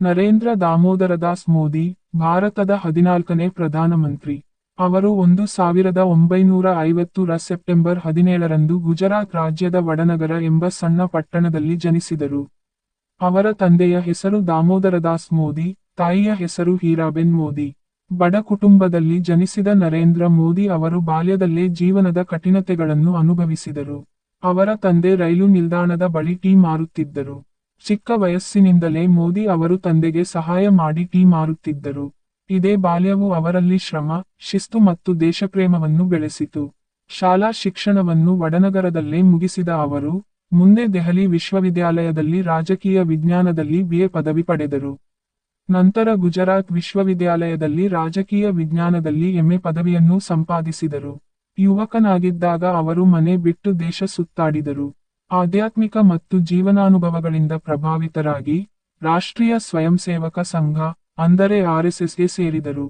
ನರೇಂದ್ರ ದಾಮೋದರದಾಸ್ ಮೋದಿ, ಭಾರತದ 14ನೇ ಪ್ರಧಾನಮಂತ್ರಿ. ಅವರು 1950ರ ಸೆಪ್ಟೆಂಬರ್ 17ರಂದು ಗುಜರಾತ್ ರಾಜ್ಯದ ವಡನಗರ ಎಂಬ ಸಣ್ಣ ಪಟ್ಟಣದಲ್ಲಿ ಜನಿಸಿದರು. ಅವರ ತಂದೆಯ ಹೆಸರು ದಾಮೋದರದಾಸ್ ಮೋದಿ, ತಾಯಿಯ ಹೆಸರು ಹೀರಾಬೆನ್ ಮೋದಿ. ಬಡ ಕುಟುಂಬದಲ್ಲಿ ಜನಿಸಿದ ನರೇಂದ್ರ ಮೋದಿ ಅವರು ಬಾಲ್ಯದಲ್ಲೇ ಜೀವನದ ಕಠಿಣತೆಗಳನ್ನು ಅನುಭವಿಸಿದರು. ಅವರ ತಂದೆ ರೈಲು ನಿಲ್ದಾಣದ ಬಳಿ ಟೀ ಮಾರುತ್ತಿದ್ದರು. ಚಿಕ್ಕ ವಯಸ್ಸಿನಿಂದಲೇ ಮೋದಿ ಅವರು ತಂದೆಗೆ ಸಹಾಯ ಮಾಡಿ ಟೀ ಮಾರುತ್ತಿದ್ದರು. ಇದೇ ಬಾಲ್ಯವು ಅವರಲ್ಲಿ ಶ್ರಮ, ಶಿಸ್ತು ಮತ್ತು ದೇಶಪ್ರೇಮವನ್ನು ಬೆಳೆಸಿತು. ಶಾಲಾ ಶಿಕ್ಷಣವನ್ನು ವಡನಗರದಲ್ಲೇ ಮುಗಿಸಿದ ಅವರು, ಮುಂದೆ ದೆಹಲಿ ವಿಶ್ವವಿದ್ಯಾಲಯದಲ್ಲಿ ರಾಜಕೀಯ ವಿಜ್ಞಾನದಲ್ಲಿ BA ಪದವಿ ಪಡೆದರು. ನಂತರ ಗುಜರಾತ್ ವಿಶ್ವವಿದ್ಯಾಲಯದಲ್ಲಿ ರಾಜಕೀಯ ವಿಜ್ಞಾನದಲ್ಲಿ MA ಪದವಿಯನ್ನು ಸಂಪಾದಿಸಿದರು. ಯುವಕನಾಗಿದ್ದಾಗ ಅವರು ಮನೆ ಬಿಟ್ಟು ದೇಶ ಸುತ್ತಾಡಿದರು. ಆಧ್ಯಾತ್ಮಿಕ ಮತ್ತು ಜೀವನಾನುಭವಗಳಿಂದ ಪ್ರಭಾವಿತರಾಗಿ, ರಾಷ್ಟ್ರೀಯ ಸ್ವಯಂಸೇವಕ ಸಂಘ, ಅಂದರೆ RSSಗೆ ಸೇರಿದರು.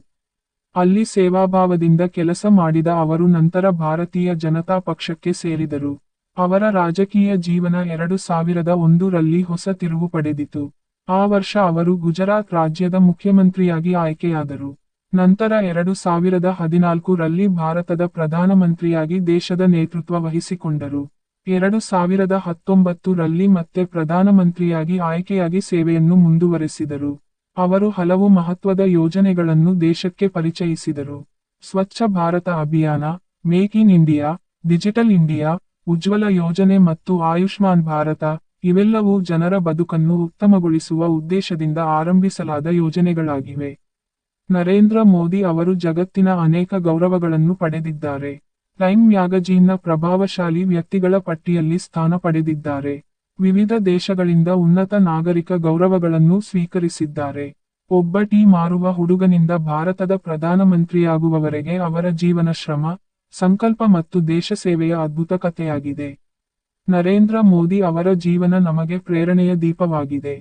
ಅಲ್ಲಿ ಸೇವಾಭಾವದಿಂದ ಕೆಲಸ ಮಾಡಿದ ಅವರು ನಂತರ ಭಾರತೀಯ ಜನತಾ ಪಕ್ಷಕ್ಕೆ ಸೇರಿದರು. ಅವರ ರಾಜಕೀಯ ಜೀವನ 2001ರಲ್ಲಿ ಹೊಸ ತಿರುವು ಪಡೆದಿತು. ಆ ವರ್ಷ ಅವರು ಗುಜರಾತ್ ರಾಜ್ಯದ ಮುಖ್ಯಮಂತ್ರಿಯಾಗಿ ಆಯ್ಕೆಯಾದರು. ನಂತರ 2014ರಲ್ಲಿ ಭಾರತದ ಪ್ರಧಾನಮಂತ್ರಿಯಾಗಿ ದೇಶದ ನೇತೃತ್ವ ವಹಿಸಿಕೊಂಡರು. 2019ರಲ್ಲಿ ಮತ್ತೆ ಪ್ರಧಾನಮಂತ್ರಿಯಾಗಿ ಆಯ್ಕೆಯಾಗಿ ಸೇವೆಯನ್ನು ಮುಂದುವರೆಸಿದರು. ಅವರು ಹಲವು ಮಹತ್ವದ ಯೋಜನೆಗಳನ್ನು ದೇಶಕ್ಕೆ ಪರಿಚಯಿಸಿದರು. Swachh Bharat Abhiyan, make in India, digital India, Ujjwala Yojana ಮತ್ತು ಆಯುಷ್ಮಾನ್ ಭಾರತ, ಇವೆಲ್ಲವೂ ಜನರ ಬದುಕನ್ನು ಉತ್ತಮಗೊಳಿಸುವ ಉದ್ದೇಶದಿಂದ ಆರಂಭಿಸಲಾದ ಯೋಜನೆಗಳಾಗಿವೆ. ನರೇಂದ್ರ ಮೋದಿ ಅವರು ಜಗತ್ತಿನ ಅನೇಕ ಗೌರವಗಳನ್ನು ಪಡೆದಿದ್ದಾರೆ. ಟೈಮ್ ಮ್ಯಾಗಜೀನ್ನ ಪ್ರಭಾವಶಾಲಿ ವ್ಯಕ್ತಿಗಳ ಪಟ್ಟಿಯಲ್ಲಿ ಸ್ಥಾನ ಪಡೆದಿದ್ದಾರೆ. ವಿವಿಧ ದೇಶಗಳಿಂದ ಉನ್ನತ ನಾಗರಿಕ ಗೌರವಗಳನ್ನು ಸ್ವೀಕರಿಸಿದ್ದಾರೆ. ಒಬ್ಬ ಟೀ ಮಾರುವ ಹುಡುಗನಿಂದ ಭಾರತದ ಪ್ರಧಾನಮಂತ್ರಿಯಾಗುವವರೆಗೆ ಅವರ ಜೀವನ ಶ್ರಮ, ಸಂಕಲ್ಪ ಮತ್ತು ದೇಶ ಸೇವೆಯ ಅದ್ಭುತ ಕಥೆಯಾಗಿದೆ. ನರೇಂದ್ರ ಮೋದಿ ಅವರ ಜೀವನ ನಮಗೆ ಪ್ರೇರಣೆಯ ದೀಪವಾಗಿದೆ.